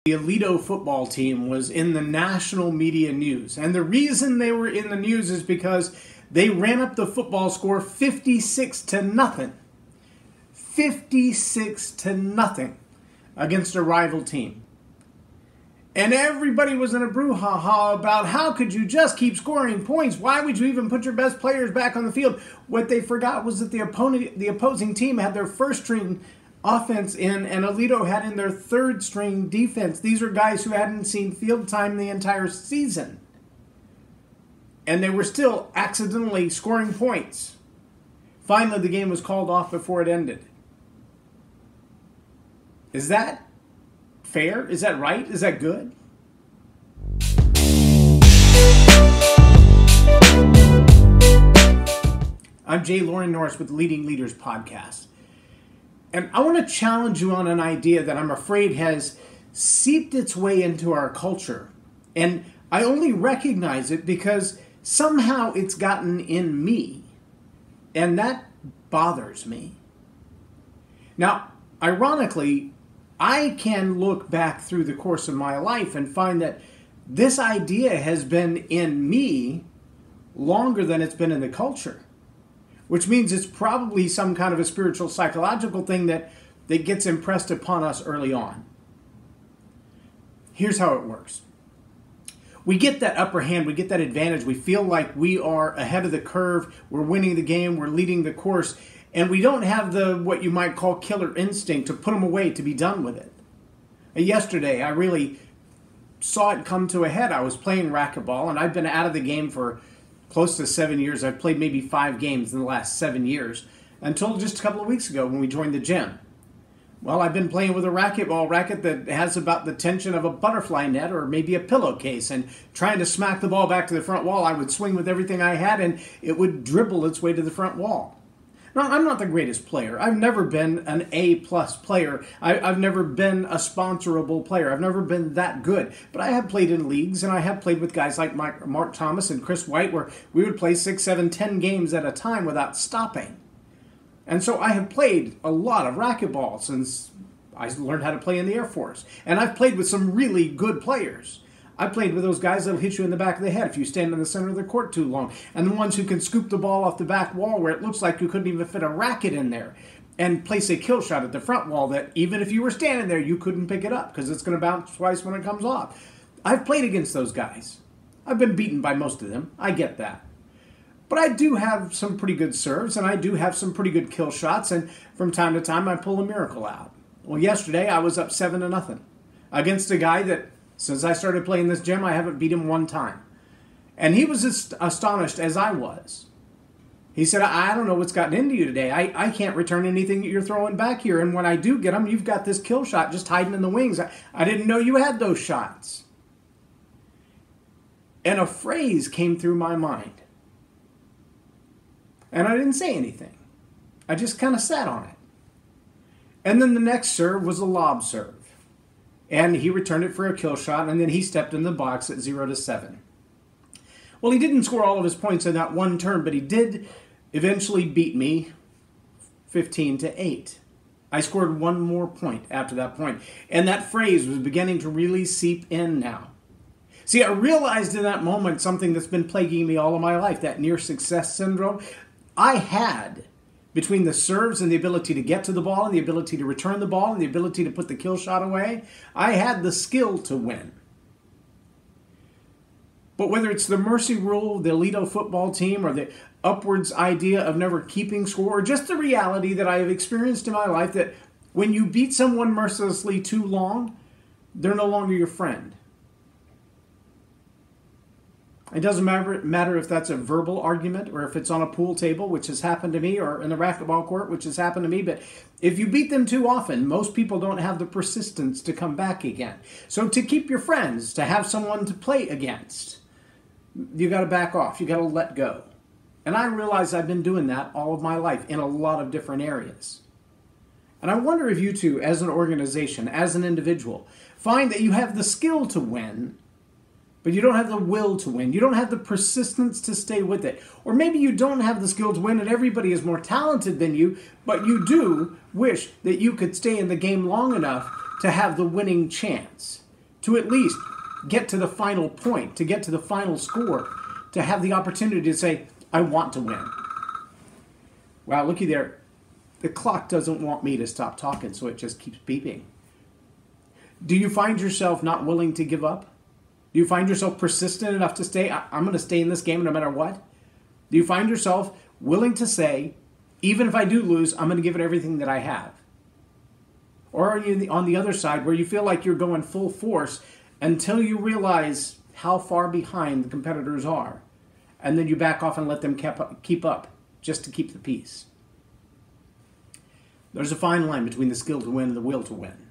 The Alito football team was in the national media news. And the reason they were in the news is because they ran up the football score 56-0. 56-0 against a rival team. And everybody was in a brouhaha about how could you just keep scoring points? Why would you even put your best players back on the field? What they forgot was that the opposing team had their first string offense in, and Alito had in their third string defense. These are guys who hadn't seen field time the entire season. And they were still accidentally scoring points. Finally, the game was called off before it ended. Is that fair? Is that right? Is that good? I'm J Loren Norris with the Leading Leaders Podcast. And I want to challenge you on an idea that I'm afraid has seeped its way into our culture. And I only recognize it because somehow it's gotten in me. And that bothers me. Now, ironically, I can look back through the course of my life and find that this idea has been in me longer than it's been in the culture. Which means it's probably some kind of a spiritual, psychological thing that gets impressed upon us early on. Here's how it works. We get that upper hand, we get that advantage, we feel like we are ahead of the curve, we're winning the game, we're leading the course, and we don't have the what you might call killer instinct to put them away, to be done with it. Yesterday, I really saw it come to a head. I was playing racquetball, and I've been out of the game for close to 7 years. I've played maybe 5 games in the last 7 years, until just a couple of weeks ago when we joined the gym. Well, I've been playing with a racquetball racket that has about the tension of a butterfly net or maybe a pillowcase, and trying to smack the ball back to the front wall, I would swing with everything I had and it would dribble its way to the front wall. Now, I'm not the greatest player. I've never been an A-plus player. I've never been a sponsorable player. I've never been that good. But I have played in leagues, and I have played with guys like Mark Thomas and Chris White, where we would play 6, 7, 10 games at a time without stopping. And so I have played a lot of racquetball since I learned how to play in the Air Force. And I've played with some really good players. I played with those guys that'll hit you in the back of the head if you stand in the center of the court too long. And the ones who can scoop the ball off the back wall where it looks like you couldn't even fit a racket in there. And place a kill shot at the front wall that even if you were standing there, you couldn't pick it up because it's going to bounce twice when it comes off. I've played against those guys. I've been beaten by most of them. I get that. But I do have some pretty good serves, and I do have some pretty good kill shots, and from time to time I pull a miracle out. Well, yesterday I was up 7-0 against a guy that, since I started playing this gym, I haven't beat him one time. And he was as astonished as I was. He said, I don't know what's gotten into you today. I can't return anything that you're throwing back here. And when I do get them, you've got this kill shot just hiding in the wings. I didn't know you had those shots. And a phrase came through my mind. And I didn't say anything. I just kind of sat on it. And then the next serve was a lob serve. And he returned it for a kill shot, and then he stepped in the box at 0-7. Well, he didn't score all of his points in that one turn, but he did eventually beat me 15-8. I scored one more point after that point, and that phrase was beginning to really seep in now. See, I realized in that moment something that's been plaguing me all of my life, that near success syndrome. I had, between the serves and the ability to get to the ball and the ability to return the ball and the ability to put the kill shot away, I had the skill to win. But whether it's the mercy rule, the Alito football team, or the upwards idea of never keeping score, or just the reality that I have experienced in my life that when you beat someone mercilessly too long, they're no longer your friend. It doesn't matter if that's a verbal argument or if it's on a pool table, which has happened to me, or in the racquetball court, which has happened to me. But if you beat them too often, most people don't have the persistence to come back again. So to keep your friends, to have someone to play against, you got to back off. You got to let go. And I realize I've been doing that all of my life in a lot of different areas. And I wonder if you two, as an organization, as an individual, find that you have the skill to win, but you don't have the will to win. You don't have the persistence to stay with it. Or maybe you don't have the skill to win and everybody is more talented than you, but you do wish that you could stay in the game long enough to have the winning chance. to at least get to the final point, to get to the final score, to have the opportunity to say, I want to win. Wow, looky there. The clock doesn't want me to stop talking, so it just keeps beeping. Do you find yourself not willing to give up? Do you find yourself persistent enough to stay? I'm going to stay in this game no matter what. Do you find yourself willing to say, even if I do lose, I'm going to give it everything that I have? Or are you on the other side where you feel like you're going full force until you realize how far behind the competitors are, and then you back off and let them keep up just to keep the peace? There's a fine line between the skill to win and the will to win.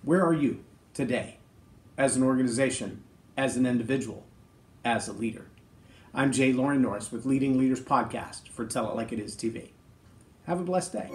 Where are you today as an organization, as an individual, as a leader? I'm J Loren Norris with Leading Leaders Podcast for Tell It Like It Is TV. Have a blessed day.